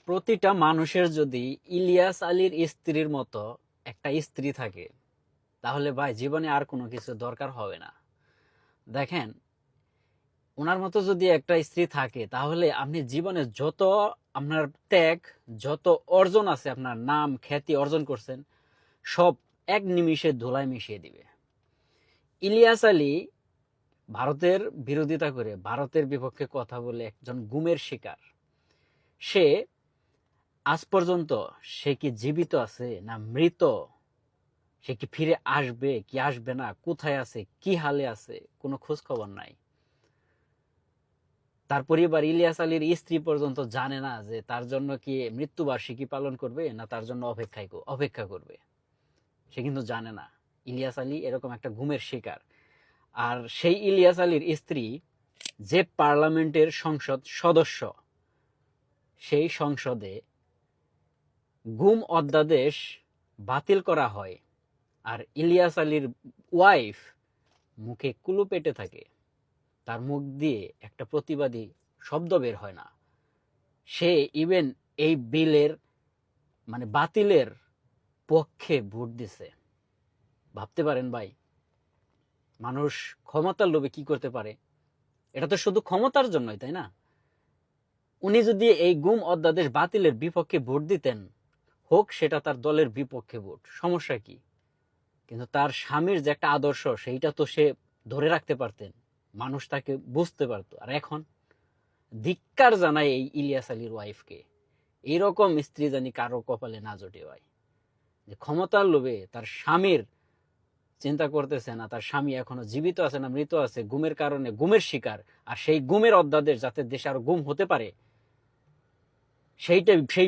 প্রতিটা মানুষের যদি ইলিয়াস আলীর স্ত্রীর মতো একটা স্ত্রী থাকে, তাহলে ভাই জীবনে আর কোনো কিছু দরকার হবে না। দেখেন, ওনার মতো যদি একটা স্ত্রী থাকে, তাহলে আপনি জীবনে যত আপনার ত্যাগ, যত অর্জন আছে, আপনার নাম খ্যাতি অর্জন করছেন, সব এক নিমিষে ধুলায় মিশিয়ে দিবে। ইলিয়াস আলী ভারতের বিরোধিতা করে, ভারতের বিপক্ষে কথা বলে একজন গুমের শিকার। সে আজ পর্যন্ত সে কি জীবিত আছে না মৃত, সে কি ফিরে আসবে কি আসবে না, কোথায় আছে কি হালে আছে, কোনো খোঁজ খবর নাই। তার পরিবার, ইলিয়াস আলীর স্ত্রী পর্যন্ত জানে না যে তার জন্য কি মৃত্যুবার্ষিকী পালন করবে না তার জন্য অপেক্ষা করবে। সে কিন্তু জানে না ইলিয়াস আলী এরকম একটা গুমের শিকার। আর সেই ইলিয়াস আলীর স্ত্রী যে পার্লামেন্টের সংসদ সদস্য, সেই সংসদে গুম অধ্যাদেশ বাতিল করা হয়, আর ইলিয়াস আলীর ওয়াইফ মুখে কুলু পেটে থাকে, তার মুখ দিয়ে একটা প্রতিবাদী শব্দ বের হয় না। সে ইভেন এই বিলের বাতিলের পক্ষে ভোট দিছে। ভাবতে পারেন ভাই, মানুষ ক্ষমতার লোভে কি করতে পারে। এটা তো শুধু ক্ষমতার জন্যই, তাই না? উনি যদি এই গুম অধ্যাদেশ বাতিলের বিপক্ষে ভোট দিতেন, হোক সেটা তার দলের বিপক্ষে ভোট, সমস্যা কি? কিন্তু তার স্বামীর যে একটা আদর্শ, সেইটা তো সে ধরে রাখতে পারতেন, মানুষ তাকে বুঝতে পারতো। আর এখন ধিক্কার জানায় এই ইলিয়াস আলীর ওয়াইফকে। এইরকম স্ত্রী জানি কারো কপালে না জোটে ভাই, যে ক্ষমতার লোভে তার স্বামীর চিন্তা করতেছে না, তার স্বামী এখনো জীবিত আছে না মৃত আছে, গুমের কারণে গুমের শিকার। আর সেই গুমের অধ্যাদেশ যাতে দেশে আরো গুম হতে পারে, সেই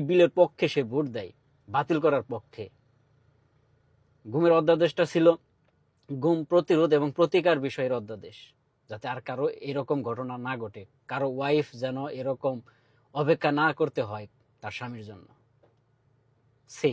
বিলের পক্ষে সে ভোট দেয়, বাতিল করার পক্ষে। গুমের অধ্যাদেশটা ছিল গুম প্রতিরোধ এবং প্রতিকার বিষয়ের অধ্যাদেশ, যাতে আর কারো এরকম ঘটনা না ঘটে, কারো ওয়াইফ যেন এরকম অপেক্ষা না করতে হয় তার স্বামীর জন্য। সে